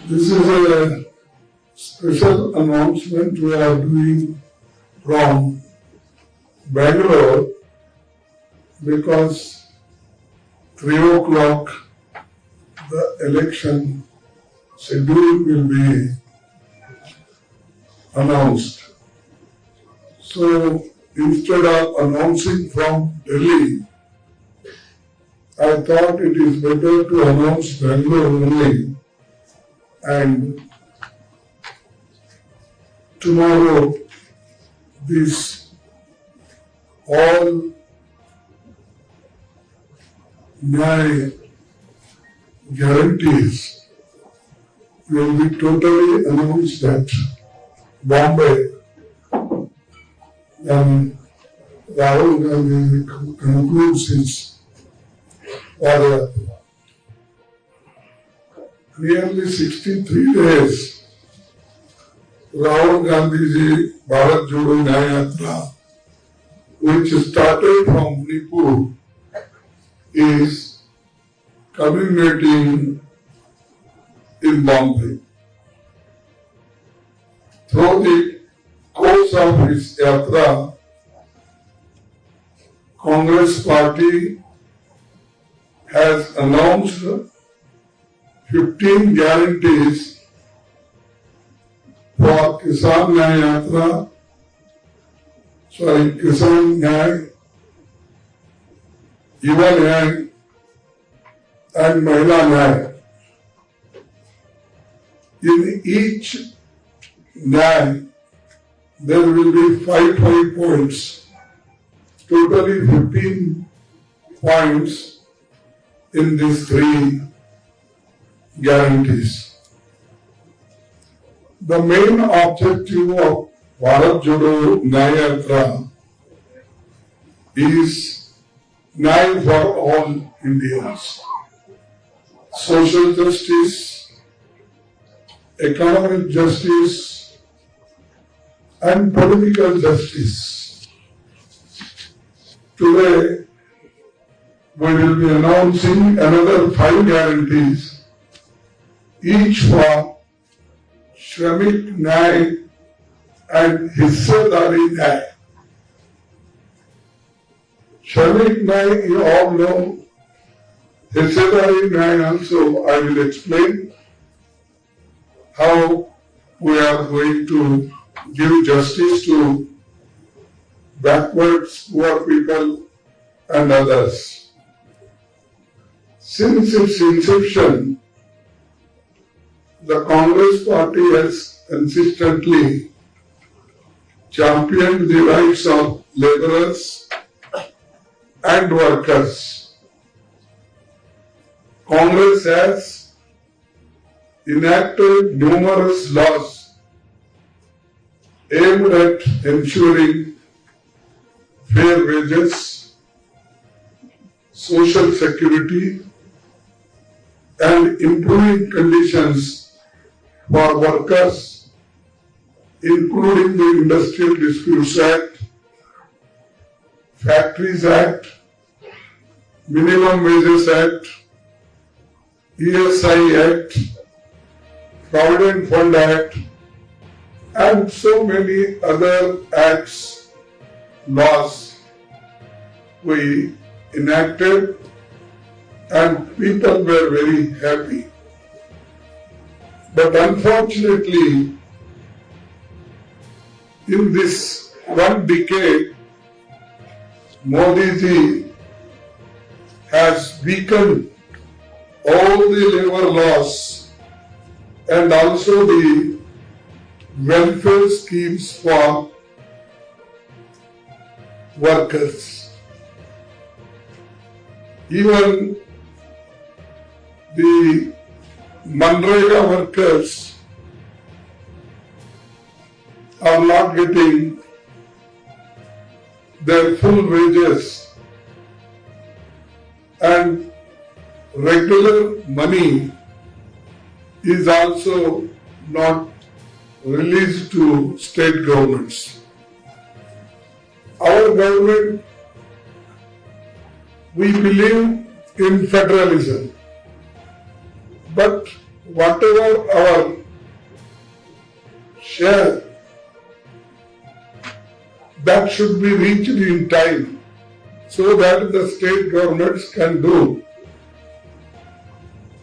This is a special announcement we are doing from Bengaluru because 3 o'clock the election schedule will be announced. So instead of announcing from Delhi, I thought it is better to announce Bengaluru only, and tomorrow this all Nyay guarantees will be totally announced at Bombay when Rahul Gandhi concludes his order. Nearly 63 days, Rahul Gandhi's Bharat Jodo Nyay Yatra, which started from Manipur, is culminating in Bombay. Through the course of his yatra, Congress party has announced 15 guarantees for Kisan Nyay, Yuva Nyay and Mahila Nyay. In each Nyay, there will be 5 points, totally 15 points in these 3 guarantees. The main objective of Bharat Jodo Nyay Yatra is Nyay for all Indians. Social justice, economic justice, and political justice. Today, we will be announcing another 5 guarantees, each for Shramik Nyay and Hissedari Nyay. Shramik Nyay, you all know. Hissedari Nyay also, I will explain how we are going to give justice to backwards poor people and others. Since its inception, the Congress party has consistently championed the rights of laborers and workers. Congress has enacted numerous laws aimed at ensuring fair wages, social security, and improving conditions for workers, including the Industrial Disputes Act, Factories Act, Minimum Wages Act, ESI Act, Provident Fund Act, and so many other acts, laws we enacted, and people were very happy. But unfortunately, in this 1 decade, Modi ji has weakened all the labor laws and also the welfare schemes for workers. Even the MNREGA workers are not getting their full wages, and regular money is also not released to state governments. Our government, we believe in federalism, but whatever our share, that should be reached in time so that the state governments can do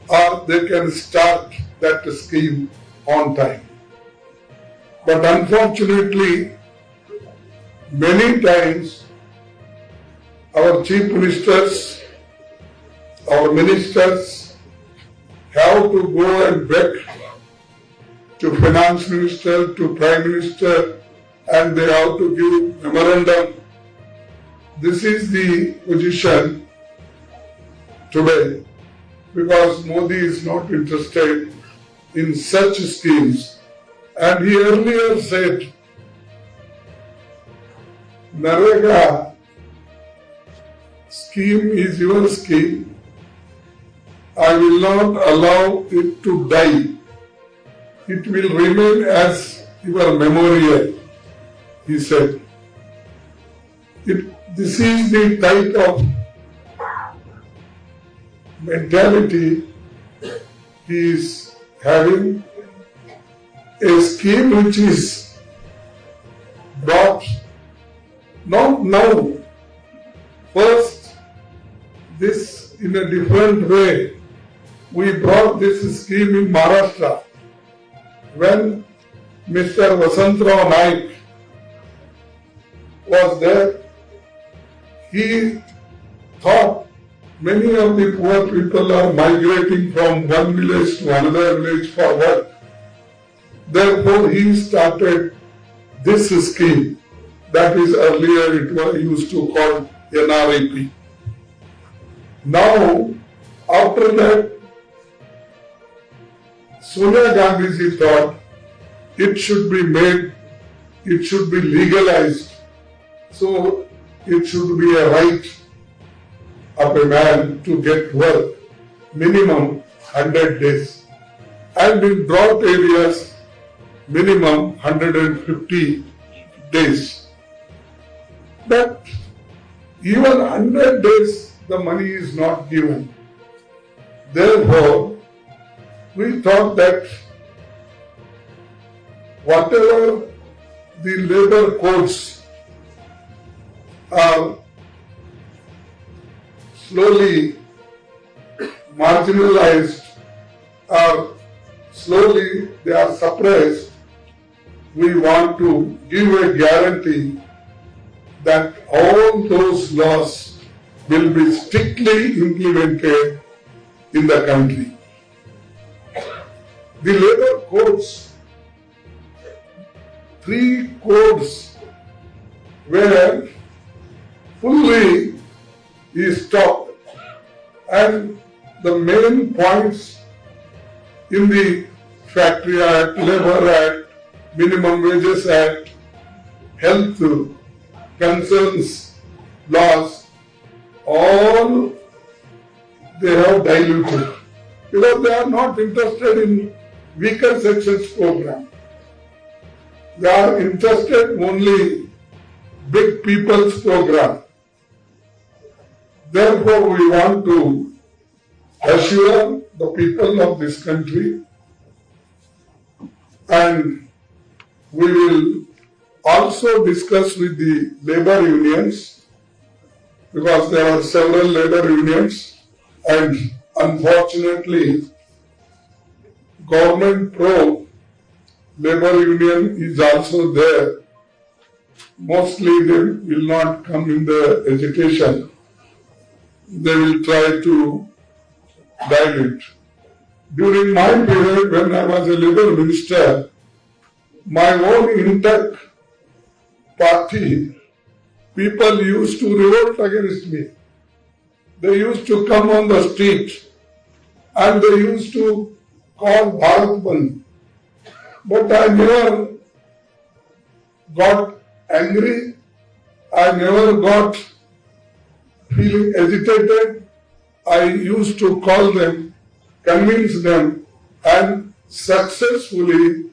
or they can start that scheme on time. But unfortunately, many times our chief ministers, our ministers have to go and beg to finance minister, to prime minister, and they have to give memorandum. This is the position today because Modi is not interested in such schemes. And he earlier said, MNREGA scheme is your scheme. I will not allow it to die. It will remain as your memorial, he said. This is the type of mentality he is having. A scheme which is brought not now. First, this in a different way. We brought this scheme in Maharashtra when Mr. Vasantrao Naik was there. He thought many of the poor people are migrating from one village to another village for work. Therefore, he started this scheme that is earlier it was used to call NREP. Now, after that, Sonia Gandhi thought it should be made, it should be legalized. So, it should be a right of a man to get work, minimum 100 days. And in drought areas, minimum 150 days. But even 100 days, the money is not given. Therefore, we thought that whatever the labor codes are slowly marginalized or slowly they are suppressed, we want to give a guarantee that all those laws will be strictly implemented in the country. The labor codes, 3 codes were fully stopped, and the main points in the Factory Act, Labour Act, Minimum Wages Act, Health Concerns laws, all they have diluted because they are not interested in weaker sections program. They are interested only big people's program. Therefore, we want to assure the people of this country, and we will also discuss with the labor unions because there are several labor unions, and unfortunately government pro labor union is also there. Mostly they will not come in the agitation. They will try to dilute. During my period when I was a labor minister, my own intact party, people used to revolt against me. They used to come on the street and they used to call Bharat Bandh. But I never got angry. I never got feeling agitated. I used to call them, convince them, and successfully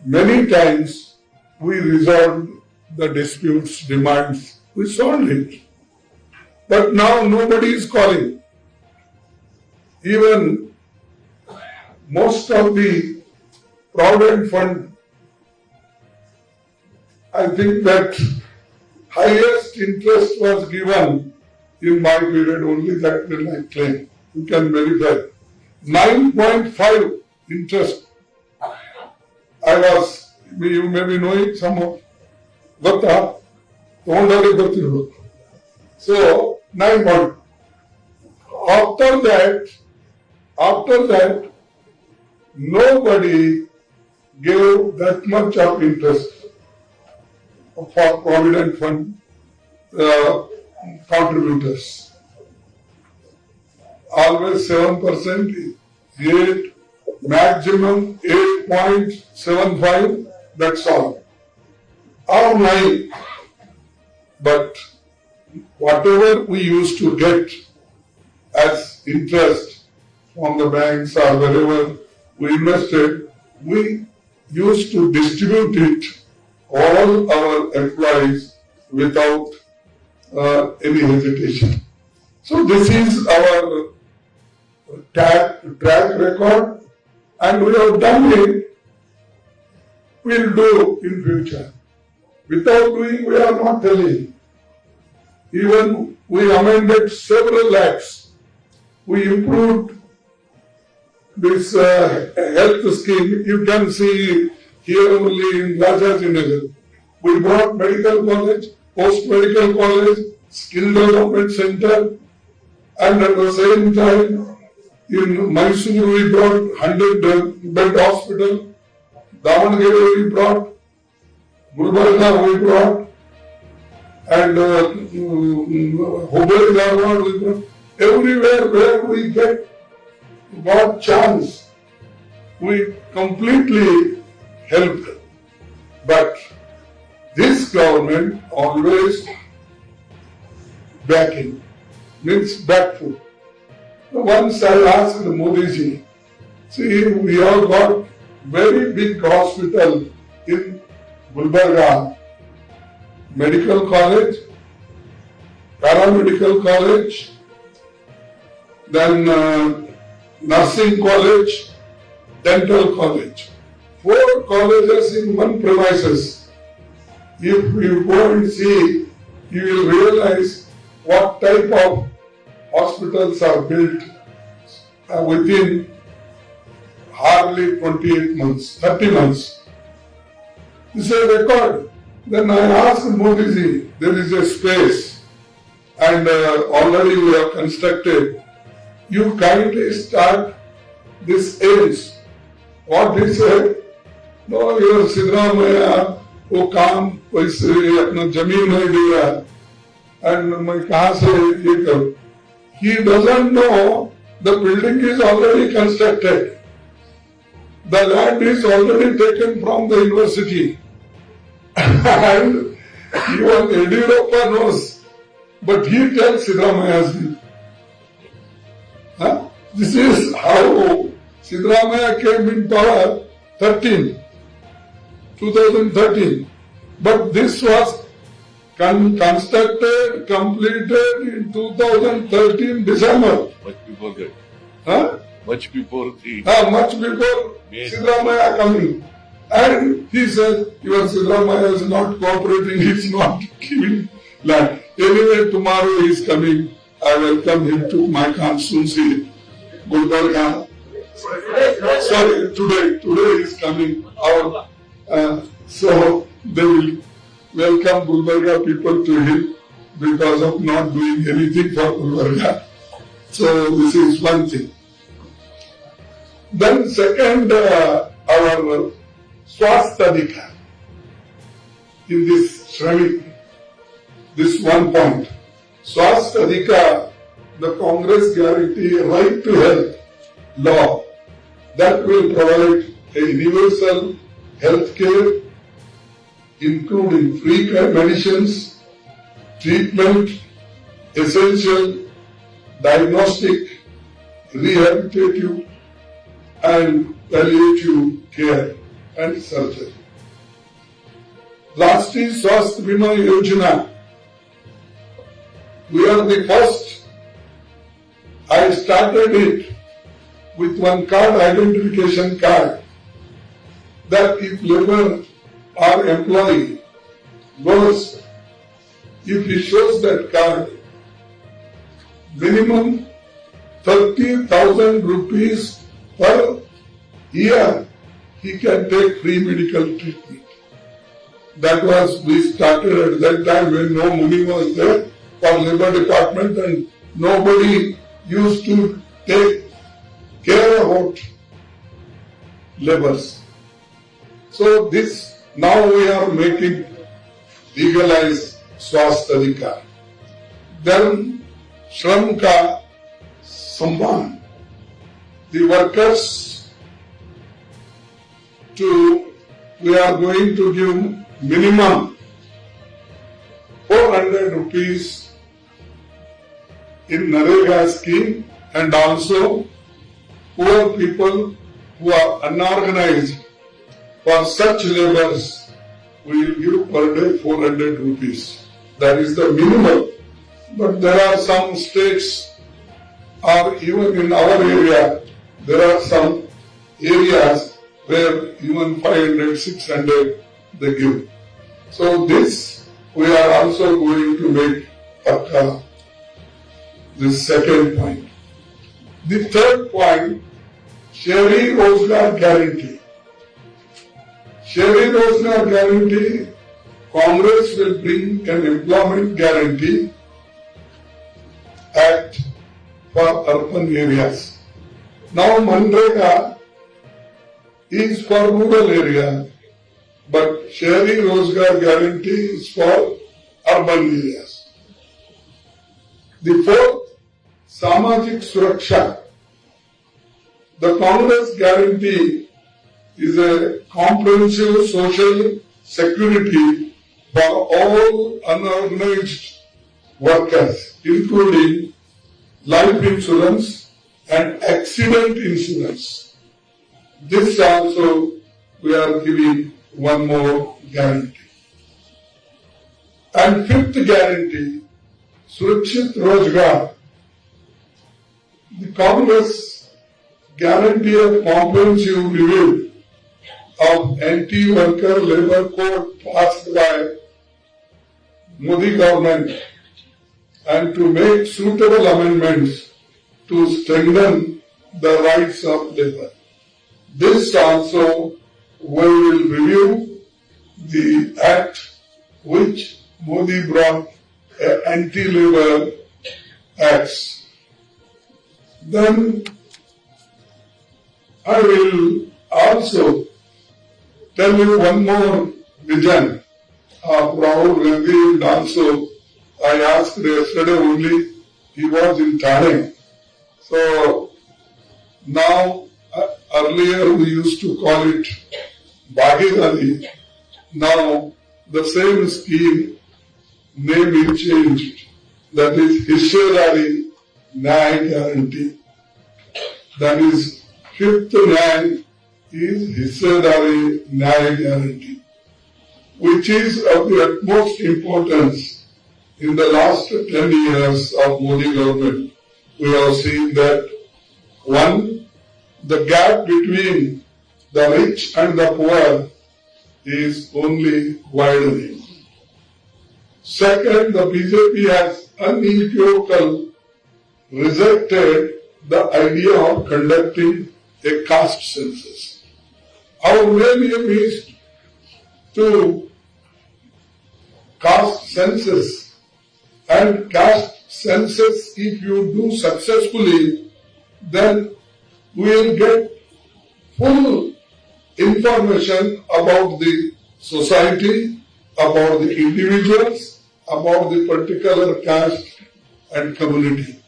many times we resolved the disputes, demands. We solved it. But now nobody is calling. Even most of the Provident Fund, I think that highest interest was given in my period, only that will I claim. You can verify. 9.5 interest. You may be knowing some of Gata, so 9 point. After that, nobody gave that much of interest for Provident Fund contributors. Always 7%, 8, maximum 8.75, that's all. Or 9. But whatever we used to get as interest from the banks or wherever we invested, we used to distribute it all our employees without any hesitation. So this is our track record, and we have done it, we'll do in future. Without doing, we are not telling. Even we amended several acts. We improved this health scheme. You can see here only in Rajajinagar. We brought medical college, post-medical college, skill development center, and at the same time in Mysore we brought 100-bed hospital, Davangere we brought, Gulbarga we brought, and Hubballi Dharwad we brought. Everywhere where we got chance, we completely helped. But this government always backing, means back foot. Once I asked Modi ji, see, we have got very big hospital in Gulbarga, medical college, paramedical college, then nursing college, dental college. 4 colleges in one premises. If you go and see, you will realize what type of hospitals are built within hardly 28 months, 30 months. This is a record. Then I asked Modi ji, there is a space and already we have constructed. You kindly start this aims. What he said? No, your Sidramaya, वो काम पैसे अपना जमीन नहीं दे रहा and मैं कहाँ से ये करूँ? He doesn't know the building is already constructed. The land is already taken from the university. And even Yediyurappa knows. But he tells Sidramaya. This is how Sidramaya came in power 2013. But this was constructed, completed in 2013 December. Much before that. Much before Sidramaya coming. And he said, your Sidramaya is not cooperating, he is not giving land. Anyway, tomorrow he is coming. I welcome him to my constituency, Gulbarga. Sorry, today he is coming. So they will welcome Gulbarga people to him because of not doing anything for Gulbarga. So this is one thing. Then second, our Swasthadika in this Shramik, this one point. Swasthadika, the Congress guarantee right to health law that will provide a universal health care, including free medicines, treatment, essential diagnostic, rehabilitative and palliative care and surgery. Last is Swasthya Bima Yojana. We are the first. I started it, with one card, identification card, that if labor or employee goes, if he shows that card, minimum 30,000 rupees per year, he can take free medical treatment. That was, we started at that time when no money was there for labor department and nobody used to take care about laborers. So this, now we are making legalized Swasthadika. Then Shram ka Samman, the workers we are going to give minimum 400 rupees in NREGA scheme, and also poor people who are unorganized, for such laborers we will give per day 400 rupees. That is the minimum. But there are some states, or even in our area, there are some areas where even 500, 600 they give. So this we are also going to make Akka, this second point. The third point, Shri Rozgar Guarantee. Shri Rozgar Guarantee, Congress will bring an employment guarantee act for urban areas. Now MNREGA is for rural area, but Shri Rozgar Guarantee is for urban areas. The fourth, Samajik Suraksha. The Congress guarantee is a comprehensive social security for all unorganized workers, including life insurance and accident insurance. This also we are giving one more guarantee. And fifth guarantee, Surakshit Rozgar. The Congress guarantee of comprehensive review of anti-worker labor code passed by Modi government and to make suitable amendments to strengthen the rights of labor. This also we will review the act which Modi brought, anti-labor acts. Then I will also tell you one more vision of Rahul Gandhi, and also I asked yesterday only, he was in Thane. So now, earlier we used to call it Bhagirati. Now the same scheme name is changed. That is Hissedari Nyay guarantee. That is fifth Nyay is Hissedari Nyay guarantee, which is of the utmost importance. In the last 10 years of Modi government, we have seen that one, the gap between the rich and the poor is only widening. Second, the BJP has unequivocally rejected the idea of conducting a caste census. Our main aim is to caste census, and caste census, if you do successfully, then we will get full information about the society, about the individuals, about the particular caste and community.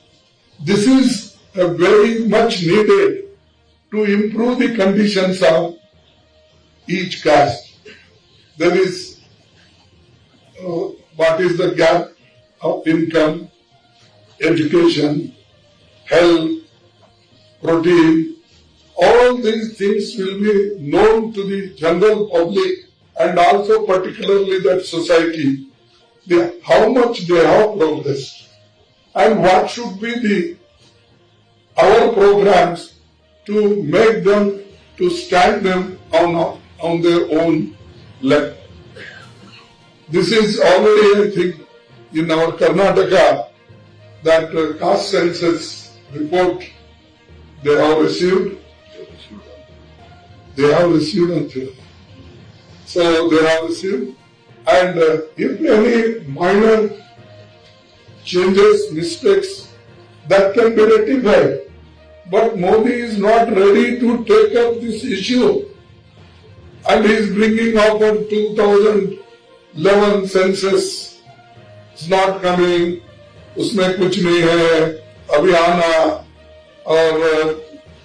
This is very much needed to improve the conditions of each caste. There is what is the gap of income, education, health, protein. All these things will be known to the general public and also particularly that society, how much they have progressed and what should be our programs to to make them, to stand them on their own leg. This is already, I think, in our Karnataka, that caste census report they have received. They have received until. So they have received, and if any minor changes, mistakes, that can be rectified. But Modi is not ready to take up this issue, and he is bringing up a 2011 census. It's not coming. उसमें कुछ नहीं है. अभी आना और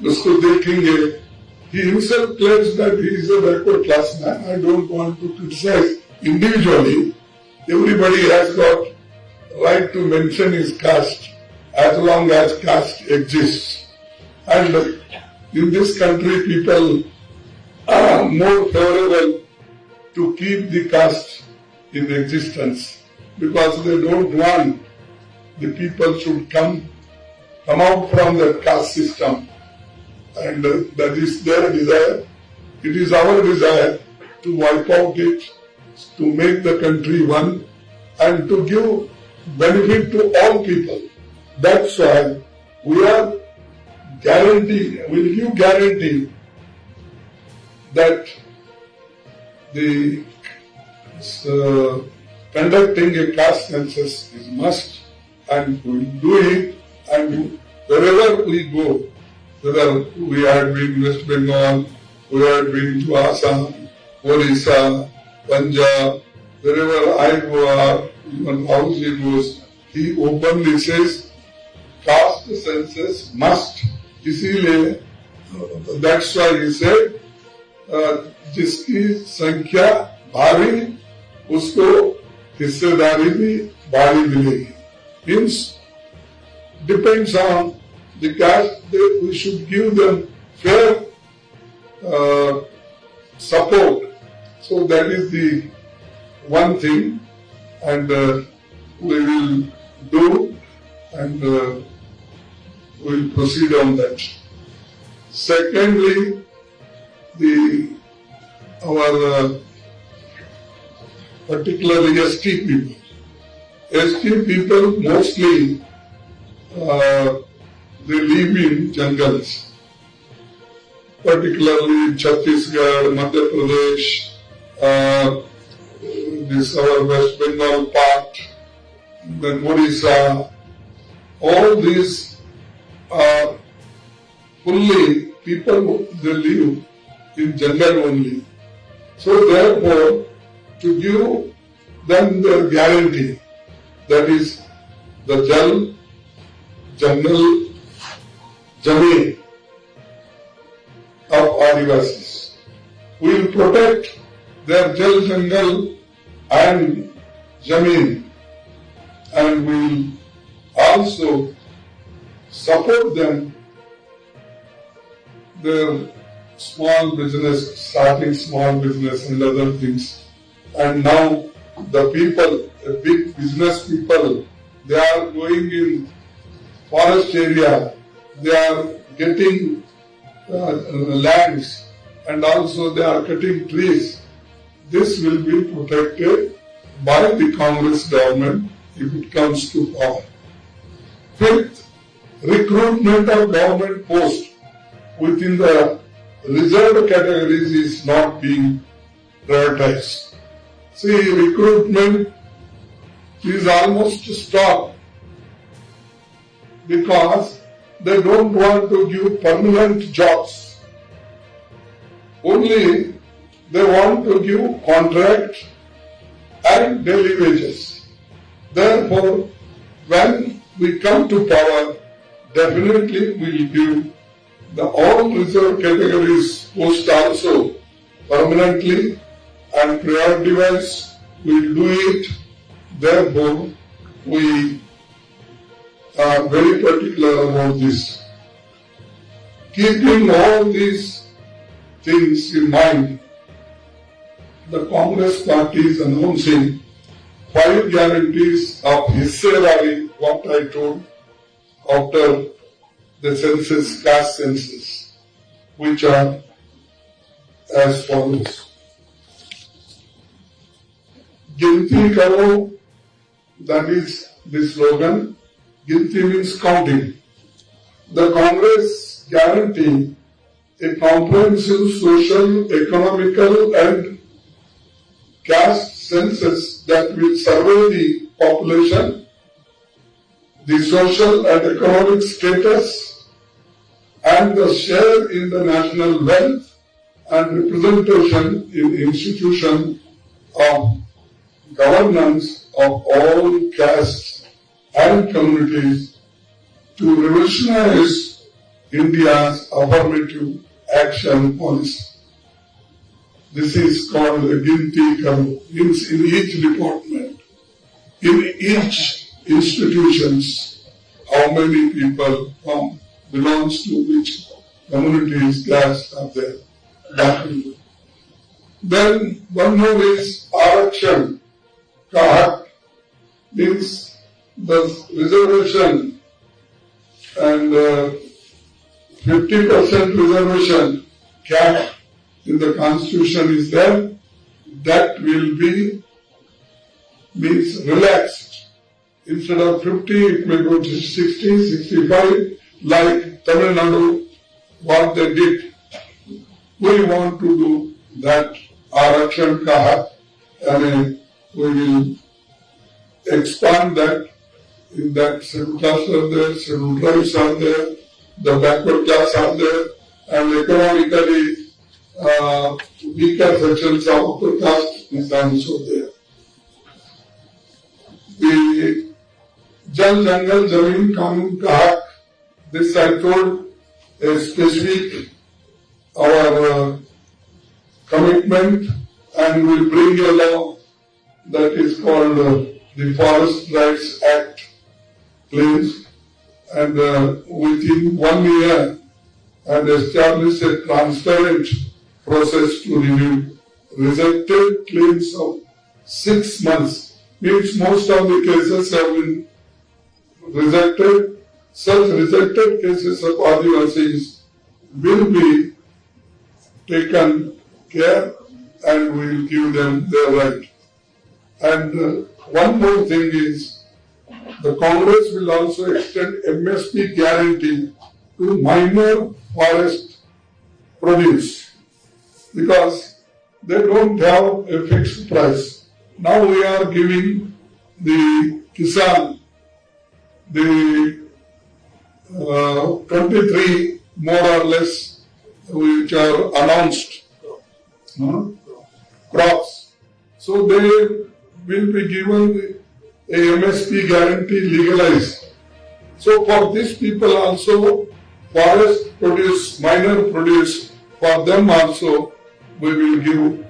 उसको देखेंगे. He himself claims that he is a backward class man. I don't want to criticize individually. Everybody has got right to mention his caste as long as caste exists. And in this country, people are more favorable to keep the caste in existence because they don't want the people should come out from the caste system. And that is their desire. It is our desire to wipe out it, to make the country one, and to give benefit to all people. That's why we are will give guarantee that the conducting a caste census is must, and we will do it, and wherever we go, whether we had been West Bengal, we had been to Assam, Orissa, Punjab, wherever I go, even house he goes, he openly says, caste census must. इसीलिए that's why he said, जिसकी संख्या भारी उसको हिस्सेदारी भी भारी मिलेगी. Means depends on the caste, we should give them fair support. So that is the one thing, and we will do, and we will proceed on that. Secondly, our particularly ST people. ST people mostly they live in jungles, particularly Chhattisgarh, Madhya Pradesh, this our West Bengal part, then Orissa. All these are fully people, they live in jungle only. So therefore, to give them the guarantee, that is the jungle, Jameen of Adivasis. We will protect their jungle and Jameen, and we will also support them, their small business, starting small business and other things. And now the people, the big business people, they are going in forest area, they are getting lands, and also they are cutting trees. This will be protected by the Congress government if it comes to power. Fifth, recruitment of government posts within the reserved categories is not being prioritized. See, recruitment is almost stopped because they don't want to give permanent jobs. Only they want to give contract and daily wages. Therefore, when we come to power, definitely we will give the all reserved categories post also permanently, and priority wise we will do it. Therefore, we are very particular about this. Keeping all these things in mind, the Congress party is announcing 5 guarantees of Hissedari, what I told, after the census, caste census. which are as follows. Ginti karo, that is the slogan. Ginti means counting. The Congress guarantee a comprehensive social, economical and caste census that will survey the population, the social and economic status and the share in the national wealth and representation in institution of governance of all castes and communities to revolutionize India's affirmative action policy. This is called a Ginti Karo, means in each department, in each institutions, how many people belongs to which communities, caste are there. Then one more is Arakshan Kahat, means the reservation and 50% reservation cap in the constitution is there. That will be means relaxed. Instead of 50, it may go to 60, 65, like Tamil Nadu, what they did. We want to do that Arakshan Kahat, and we will expand that. In that scheduled castes are there, scheduled tribes are there, the backward class are there, and economically weaker sections of upper caste is also there. The Jal Jangal Zameen Kanun Kahak, this I told a specific our commitment, and will bring a law that is called the Forest Rights Act claims, and within 1 year and establish a transparent process to review rejected claims of 6 months. Means most of the cases have been rejected. Such rejected cases of Adivasis will be taken care and we will give them their right. And one more thing is, the Congress will also extend MSP guarantee to minor forest produce because they don't have a fixed price. Now we are giving the Kisan the 23 more or less which are announced crops. So they will be given a MSP guarantee legalized. So for these people also, forest produce, minor produce, for them also we will give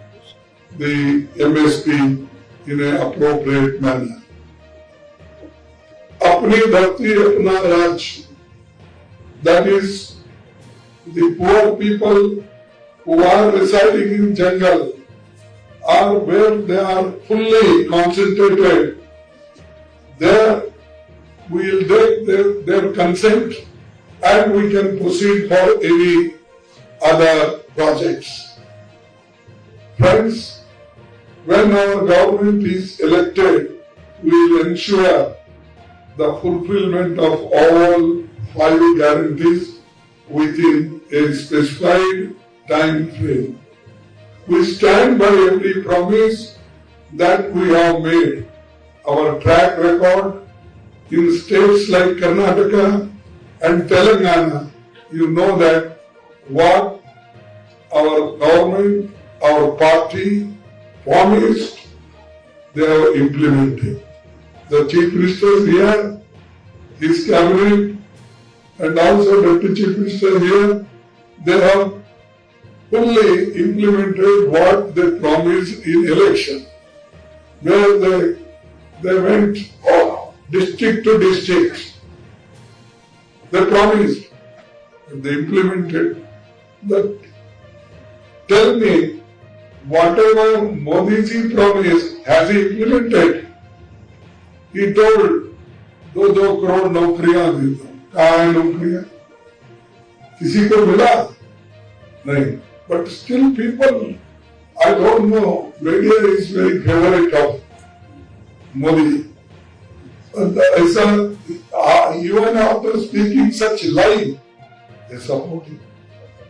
the MSP in an appropriate manner. Apni Dharti Apna Raj, that is the poor people who are residing in jungle or where they are fully concentrated. There we will take their consent and we can proceed for any other projects. Friends, when our government is elected, we will ensure the fulfillment of all 5 guarantees within a specified time frame. We stand by every promise that we have made. Our track record in states like Karnataka and Telangana, you know that what our government, our party promised, they have implemented. The Chief Minister here, his cabinet, and also Deputy Chief Minister here, they have fully implemented what they promised in election, where they went district to district. They promised, they implemented. But tell me, whatever Modi ji promised, has he implemented? He told, 2 crore नौकरियां देता हूं, कहाँ है नौकरियां? किसी को मिला? nahi. But still people, I don't know, media is very favorite of Modi. Even after speaking such lie, they support him.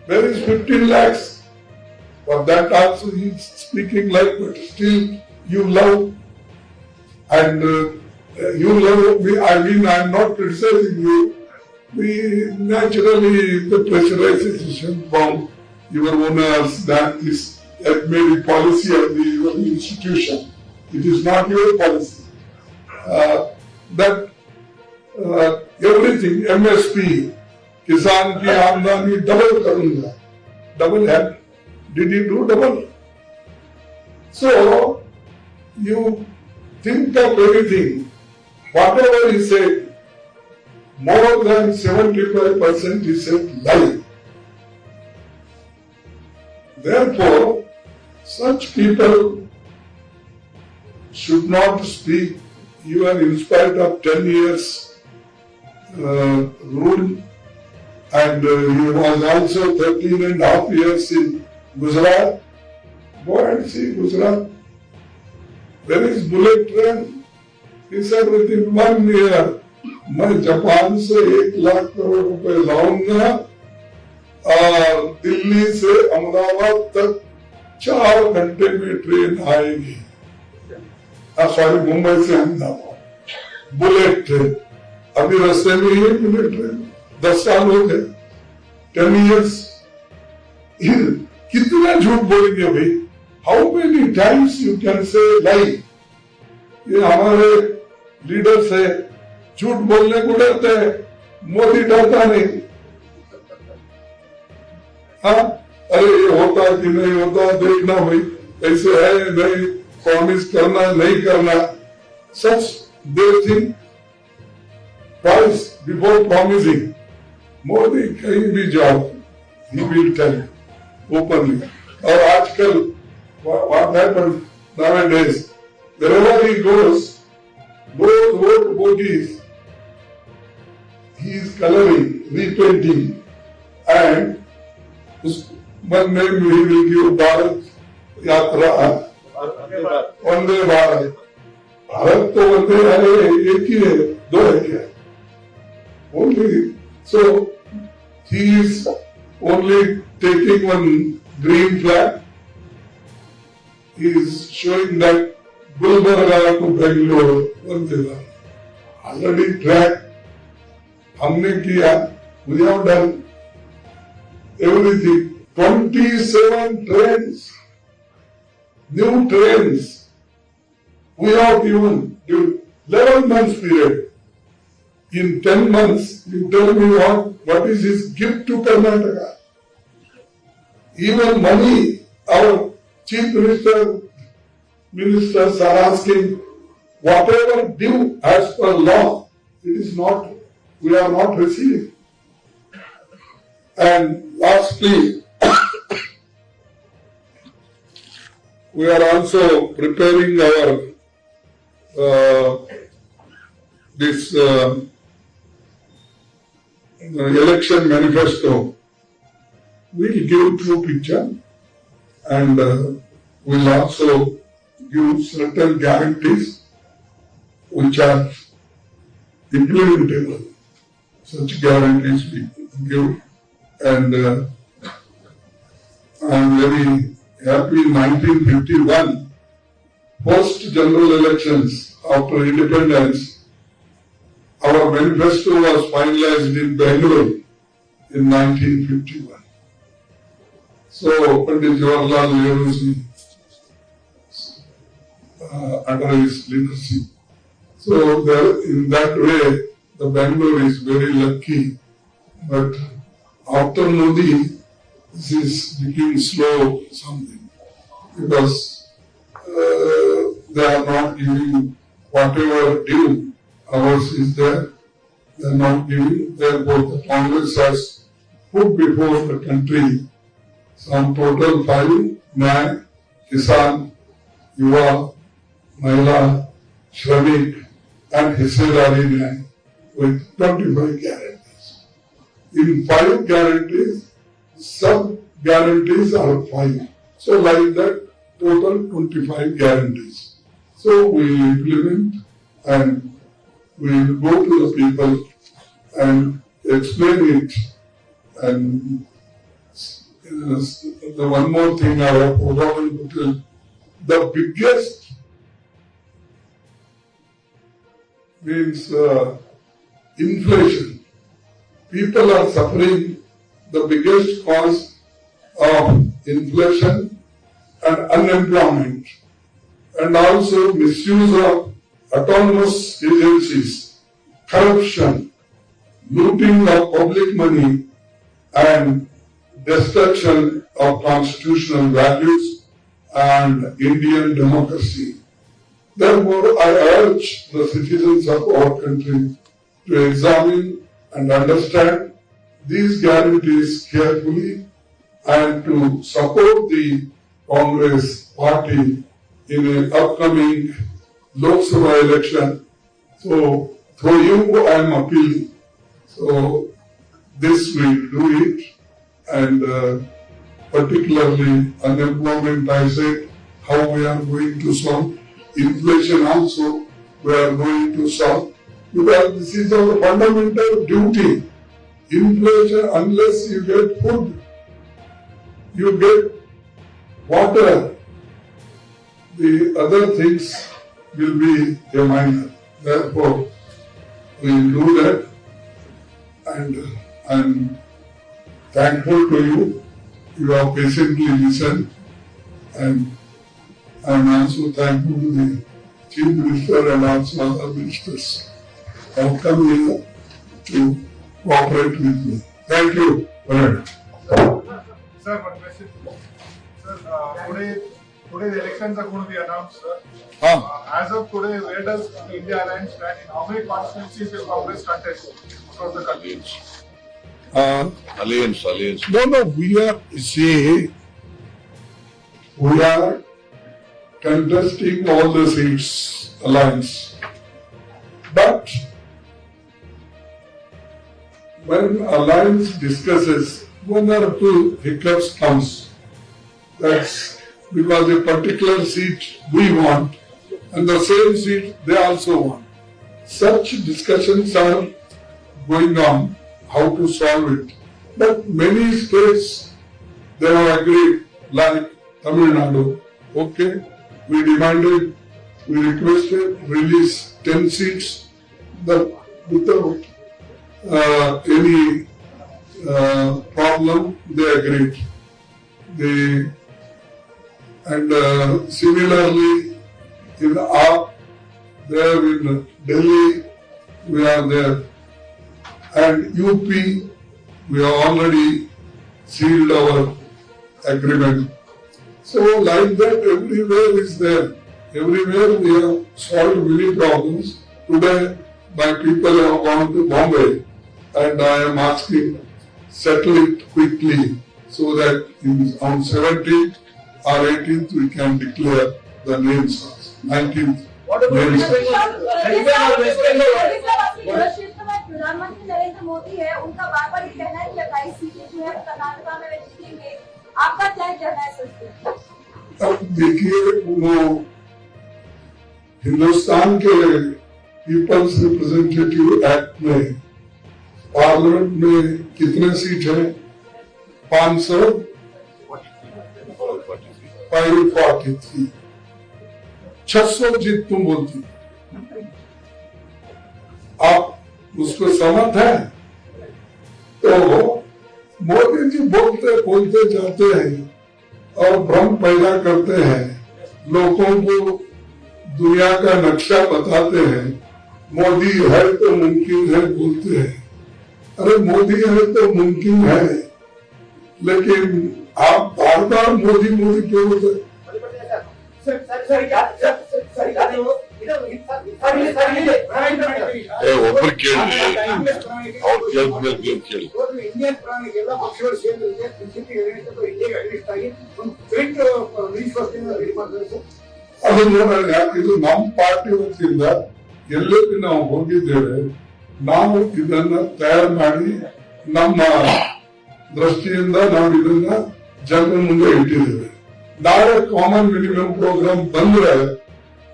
Where is 15 lakhs? For that also he is speaking like, but still you love and you love me. I mean, I am not criticizing you. We naturally, the pressurization from your owners that is that may be policy of your institution. It is not your policy. That everything, MSP, किसान की आमदनी double करूंगा. Double है. Did he do double? So, you think of everything. Whatever he said, more than 75% he said lie. Therefore, such people should not speak even in spite of 10 years rule, and he was also 13 and a half years in Gujarat. Go and see Gujarat. There is bullet train. He said within 1 year, मैं Japan से 1 लाख करोड़ रुपए लाऊंगा और दिल्ली से अहमदाबाद तक 4 घंटे में train आएगी. सॉरी, मुंबई से अहमदाबाद बुलेट ट्रेन. अभी रास्ते में ही बुलेट ट्रेन. 10 साल हो गए. 10 years. कितना झूठ बोलेंगे भाई? How many times you can say lie? ये हमारे लीडर्स है, झूठ बोलने को डरते हैं. मोदी डरता नहीं. हाँ, अरे ये होता कि नहीं होता देखना भाई, ऐसे है नहीं, प्रॉमिस करना नहीं करना. Such they think twice before promising. Modi कहीं भी जाओ, ही विल टेल openly. और आजकल what happened nowadays, wherever he goes, those vote bogies, he is coloring, repainting, and one name he will give Bharat Yatra, Vande Bharat. Bharat तो वंदे है, एक ही है, 2 है क्या? Only so he is only taking one green flag. He is showing that Gulbarga to Bengaluru, Vande Bharat. Already track हमने किया. We have done everything. 27 trains, new trains. We have given 11 months period. In 10 months, you tell me what is his gift to Karnataka? Even money, our chief ministers are asking whatever due as per law, it is not, we are not receiving. And lastly, we are also preparing our election manifesto. We will give true picture and we will also give certain guarantees which are implementable. Such guarantees we give, and I am very happy. In 1951, post general elections after independence, our manifesto was finalized in Bengaluru in 1951. So, Pandit Jawaharlal Nehru under his leadership. So, in that way, the Bengaluru is very lucky. But after Modi, this is becoming slow something, because they are not giving whatever due. Ours is there. They are not giving. Therefore, the Congress has put before the country some total 5: Nyay, Kisan, Yuva, Mahila, Shramik, and Hissedari Nyay with 25 guarantees. In 5 guarantees, some guarantees are 5. So like that, total 25 guarantees. So we implement and we will go to the people and explain it. And the one more thing I have forgotten to tell, the biggest means inflation. People are suffering the biggest cause of inflation and unemployment, and also misuse of autonomous agencies, corruption, looting of public money, and destruction of constitutional values and Indian democracy. Therefore, I urge the citizens of our country to examine and understand these guarantees carefully and to support the Congress party in an upcoming Lok Sabha election. So, through you I am appealing. So, this we do it, and particularly unemployment, I said, how we are going to solve. Inflation also, we are going to solve. Because this is our fundamental duty. Inflation, unless you get food, you get water, the other things will be a minor. Therefore, we will do that, and I am thankful to you. You have patiently listened, and I am also thankful to the Chief Minister and also other ministers who have come here to cooperate with me. Thank you. Sir, one question. Sir, today the elections are going to be announced, sir. As of today, where does the India Alliance stand? In how many constituencies will Congress contest across the country? Alliance. No, we are contesting all the seats, alliance. But when alliance discusses, one or two hiccups comes. That's because a particular seat we want and the same seat they also want. Such discussions are going on, how to solve it. But many states, they have agreed, like Tamil Nadu. Okay, we requested release 10 seats without any problem, they agreed. Similarly, in there in Delhi, we are there. And UP, we have already sealed our agreement. So like that, everywhere is there. Everywhere we have solved many problems. Today, my people have gone to Bombay, and I am asking, settle it quickly so that on 17th or 18th we can declare the names of 19th. प्रधानमंत्री नरेंद्र मोदी है, उनका बार बार ये कहना है कि 28 सीटें जो है कर्नाटका में वे जीतेंगे। आपका क्या कहना है सर? अब देखिए, हिंदुस्तान के पीपल्स रिप्रेजेंटेटिव एक्ट में पार्लियामेंट में कितने सीट है? 543। 600 जीत तुम बोलती, आप उसको सहमत है? तो मोदी जी बोलते जाते हैं और भ्रम पैदा करते हैं, लोगों को दुनिया का नक्शा बताते हैं। मोदी है तो मुमकिन है बोलते हैं। अरे मोदी है तो मुमकिन है, लेकिन आप बार बार मोदी क्यों बोलते हैं? ಒಬ್ಬರು ಕೇಳಿ ಅವ್ರು ಕೇಳಿದ್ಮೇಲೆ ನೀವು ಕೇಳಿ. ಇಂಡಿಯನ್ ಪ್ರಾಣಿಗೆ ಎಲ್ಲ ಪಕ್ಷಗಳು ಸೇರಿದ್ರೆ ಬಿಜೆಪಿ ಇಂಡಿಯಾಗೆ ಅಗೇನ್ಸ್ಟ್ ಆಗಿ ಒಂದು ಫೇಕ್ ವಿಶ್ವಾಸದಿಂದ ರೆಡಿ ಮಾಡಬೇಕು. ಅದು ನೋಡೋಣ, ಇದು ನಮ್ಮ ಪಾರ್ಟಿ ವತಿಯಿಂದ ಎಲ್ಲೆಲ್ಲಿ ನಾವು ಹೋಗಿದ್ದೇವೆ, ನಾವು ಇದನ್ನ ತಯಾರು ಮಾಡಿ ನಮ್ಮ ದೃಷ್ಟಿಯಿಂದ ನಾವು ಇದನ್ನ ಜನರ ಮುಂದೆ ಇಟ್ಟಿದ್ದೇವೆ. ನಾಳೆ ಕಾಮನ್ ಮಿನಿಮಮ್ ಪ್ರೋಗ್ರಾಮ್ ಬಂದ್ರೆ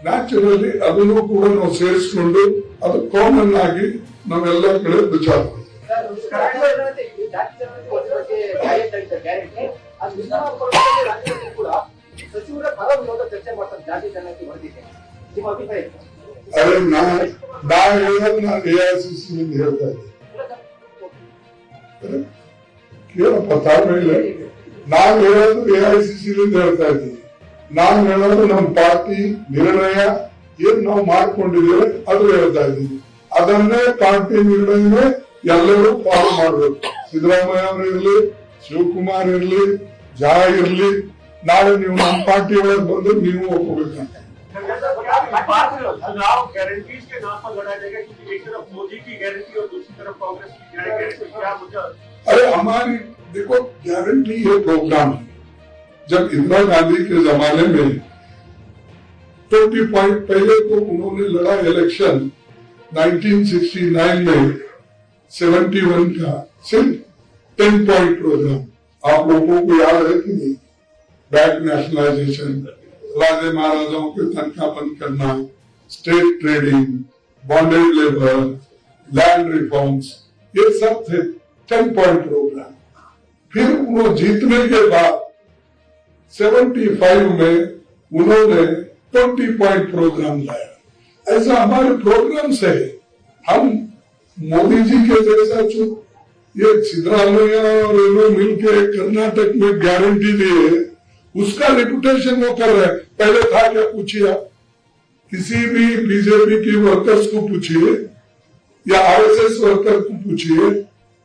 ನ್ಯಾಚುರಲಿ ಅದನ್ನು ಕೂಡ ನಾವು ಸೇರಿಸ್ಕೊಂಡು ಅದು ಕಾಮನ್ ಆಗಿ ನಾವೆಲ್ಲ ಕಡೆ ವಿಚಾರ ಅರೆ ನಾ ಹೇಳೋದು ನಾನು AICC ಹೇಳ್ತಾ ಇದ್ದೀನಿ. ಕೇಳಪ್ಪ ತಾಳ್ಮೆ ಇಲ್ಲ. ನಾನ್ ಹೇಳೋದು AICC ಹೇಳ್ತಾ ಇದ್ದೀನಿ. ನಾನ್ ಹೇಳೋದು ನಮ್ಮ ಪಾರ್ಟಿ ನಿರ್ಣಯ ಏನ್ ನಾವು ಮಾಡ್ಕೊಂಡಿದ್ದೇವೆ ಅದು ಹೇಳ್ತಾ ಇದ್ದೀನಿ. ಅದನ್ನೇ ಪಾರ್ಟಿ ನಿರ್ಣಯನೇ ಎಲ್ಲರೂ ಫಾಲೋ ಮಾಡ್ಬೇಕು. ಸಿದ್ದರಾಮಯ್ಯ ಅವರು ಇರ್ಲಿ, ಶಿವಕುಮಾರ್ ಇರ್ಲಿ, ಜಾ ಇರ್ಲಿ, ನಾಳೆ ನೀವು ನಮ್ಮ ಪಾರ್ಟಿ ಒಳಗೆ ಬಂದು ನೀವು ಒಪ್ಪಬೇಕಂತ. गारंटीज के नाम पर लड़ा जाएगा क्योंकि एक तरफ मोदी की गारंटी और दूसरी तरफ कांग्रेस की गारंटी. क्या मुद्दा? अरे हमारी देखो गारंटी ये प्रोग्राम है. जब इंदिरा गांधी के जमाने में 20 पॉइंट पहले तो उन्होंने लड़ा इलेक्शन 1969 में 71 का सिर्फ 10 पॉइंट प्रोग्राम. आप लोगों को याद है कि नहीं? बैंक नेशनलाइजेशन, राजे महाराजाओं के तनख्वाह बंद करना, state trading, bonded labour, land reforms, ये सब थे 10 पॉइंट प्रोग्राम. फिर वो जीतने के बाद 75 में उन्होंने 20 पॉइंट प्रोग्राम लाया. ऐसा हमारे प्रोग्राम्स है. हम मोदी जी के जैसा जो ये सिद्धरामैया और इन्होंने मिलकर कर्नाटक में गारंटी दी है, उसका रिपुटेशन वो कर रहे हैं. पहले था क्या पूछिए आप, किसी भी बीजेपी के वर्कर्स को पूछिए या RSS वर्कर को पूछिए,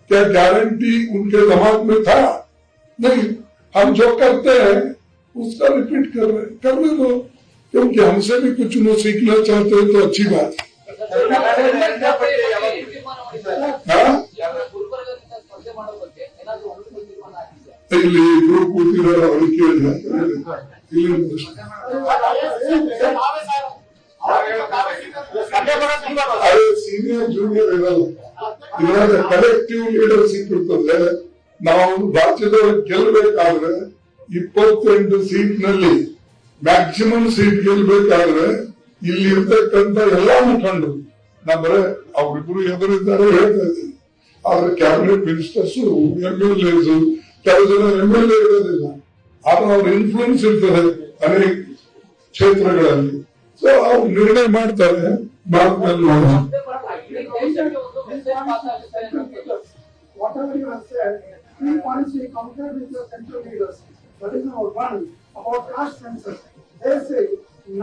क्या गारंटी उनके दिमाग में था? नहीं. हम जो करते हैं उसका रिपीट कर रहे हैं. करने दो, क्योंकि हमसे भी कुछ वो सीखना चाहते हैं तो अच्छी बात है. ಇಲ್ಲಿ ಇಬ್ರು ಕೂತಿರೋ ಅವ್ರಿಗೆ ಕೇಳಿದ್ರೆ ಇಲ್ಲಿ ಅದೇ ಸೀನಿಯರ್ ಜೂನಿಯರ್ ಇರಲ್ಲ. ಇವಾಗ ಕಲೆಕ್ಟಿವ್ ಲೀಡರ್ಶಿಪ್ ಇರ್ತದೆ. ನಾವು ರಾಜ್ಯದೊಳಗೆ ಗೆಲ್ಲಬೇಕಾದ್ರೆ 28 ಸೀಟ್ ನಲ್ಲಿ ಮ್ಯಾಕ್ಸಿಮಮ್ ಸೀಟ್ ಗೆಲ್ಲಬೇಕಾದ್ರೆ ಇಲ್ಲಿ ಇರ್ತಕ್ಕಂಥ ಎಲ್ಲಾ ಮುಖಂಡರು ನಮ್ಮರೆ ಅವ್ರಿಬ್ರು ಎದುರಿದ್ದಾರೆ ಹೇಳ್ತಾ ಇದ್ದೀನಿ. ಆದ್ರೆ ಕ್ಯಾಬಿನೆಟ್ ಮಿನಿಸ್ಟರ್ಸ್, MLAs, ಕೆಲವು ಜನ MLA ಇರೋದಿಲ್ಲ, ಆದ್ರೆ ಅವ್ರ ಇನ್ಫ್ಲೂಯೆನ್ಸ್ ಇರ್ತದೆ ಅನೇಕ ಕ್ಷೇತ್ರಗಳಲ್ಲಿ. ಸೊ ಅವ್ರು ನಿರ್ಣಯ ಮಾಡ್ತಾರೆ. ಮಾಡಿದ್ಮೇಲೆ ನೋಡೋಣ. Whatever you have said, 3 points we compared with your central leaders. That is number 1, about caste census. They say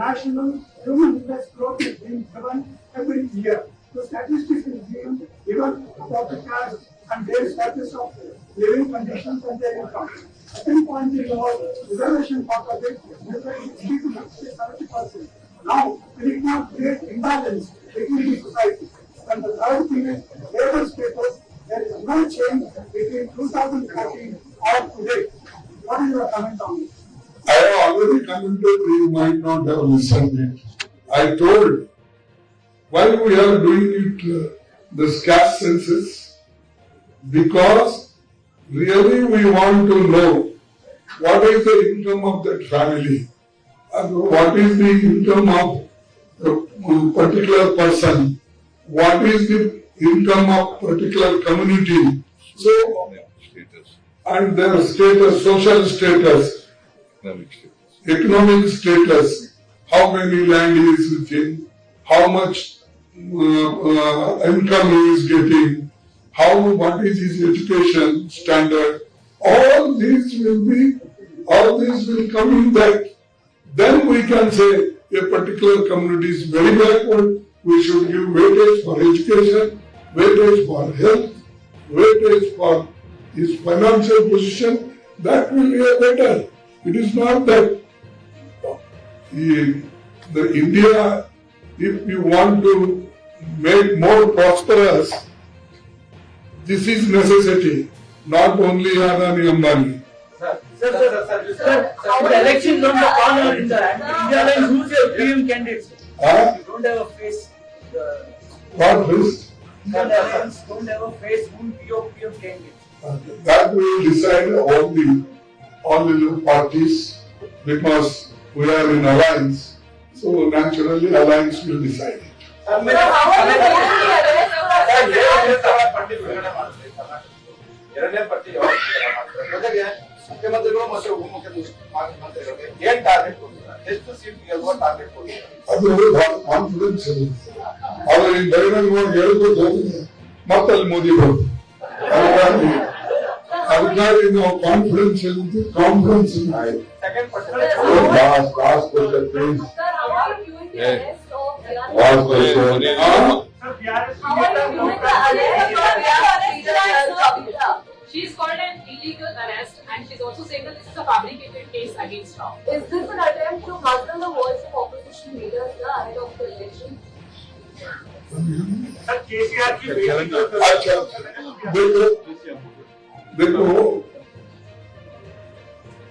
national human index growth is being given every year. The statistics is given about the caste and their status of living conditions and their income. Second point is about reservation part of it, measured 60 to 70%. Now, we cannot create imbalance between the society. And the third thing is labor status. There is no change between 2013 or today. What is your comment on this? I have already commented, you might not have listened it. I told why we are doing it, this caste census, because really we want to know what is the income of that family, what is the income of a particular person, what is the income of particular community, so and their status, social status, economic status, how many land he is within, how much income he is getting, what is his education standard. All these will come in that. Then we can say a particular community is very backward. We should give weightage for education, weightage for health, weightage for his financial position. That will be better. It is not that the India, if you want to make more prosperous, this is necessity, not only Adani Ambani. Sir, the elections on the corner in the India line, who's your PM candidate? You don't have a face. What face? Don't have a face. Who will be your PM candidate? That will decide all the parties because we are in alliance. So naturally alliance will decide it. How are you ಎರಡನೇ ಪಟ್ಟಿ ಯಾವಾಗ ಜೊತೆಗೆ ಮುಖ್ಯಮಂತ್ರಿಗಳು ಮತ್ತು ಉಪಮುಖ್ಯಮಂತ್ರಿಗಳಿಗೆ ಏನ್ target ಕೊಡ್ತಾರೆ, ಎಷ್ಟು seat ಗೆಲ್ಲುವ ಟಾರ್ಗೆಟ್ ಕೊಡ್ತಾರೆ? ಅದು ಬಹಳ ಕಾನ್ಫಿಡೆನ್ಸ್ ಇರುತ್ತೆ. ಆದ್ರೆ ಈ ಬಹಿರಂಗವಾಗಿ ಹೇಳ್ಬೋದು ಹೋದ್ರೆ ಮತ್ತಲ್ಲಿ ಮೋದಿ ಬರುತ್ತೆ. ಅದಕ್ಕಾಗಿ ನಾವು ಕಾನ್ಫಿಡೆನ್ಸ್ ಇರುತ್ತೆ, ಕಾನ್ಫಿಡೆನ್ಸ್ ಸೆಕೆಂಡ್ ಪಟ್ಟಿ Sir, how are you viewing the arrest of Sir, BRS How are you viewing the arrest of Adda? She is called an illegal arrest and she is also saying that this is a fabricated case against her. Is this an attempt to muzzle the voice of opposition leaders ahead of the election? Sir KCR की बेटी को अच्छा देखो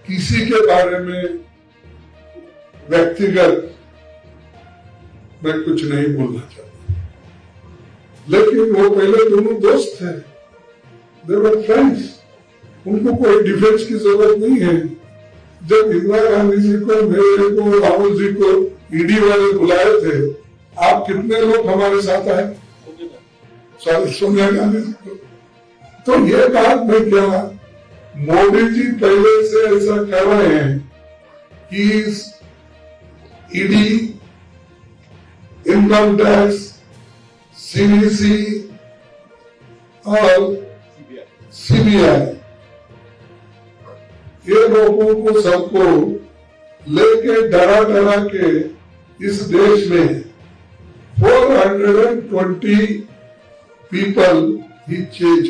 किसी के बारे में व्यक्तिगत मैं कुछ नहीं बोलना चाहता, लेकिन वो पहले दोनों दोस्त थे, दे वर फ्रेंड्स, उनको कोई डिफेंस की जरूरत नहीं है। जब इंदिरा गांधी जी को, मेरे को, राहुल जी को ईडी वाले बुलाए थे, आप कितने लोग हमारे साथ आए? सोनिया गांधी जी को। तो ये बात में क्या, मोदी जी पहले से ऐसा कर रहे हैं कि ईडी, इनकम टैक्स, सीबीसी और सीबीआई ये लोगों को सबको लेके डरा डरा के इस देश में 420 पीपल ही चेंज,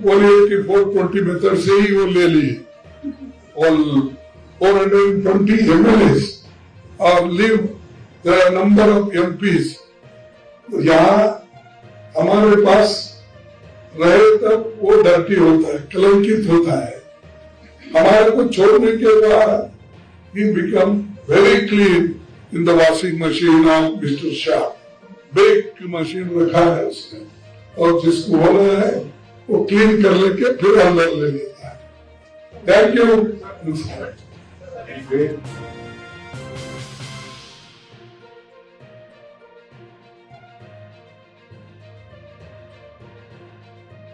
बोले कि 420 मेथड से ही वो ले लिए और 420 MLAs और leave the number of MPs। यहाँ हमारे पास रहे तब वो डर्टी होता है, कलंकित होता है। हमारे को छोड़ने के बाद ही become very clean in the washing machine of Mr Shah. बेक की मशीन रखा है उसने और जिसको होना है वो क्लीन कर लेके फिर अंदर ले लेता है। Thank you.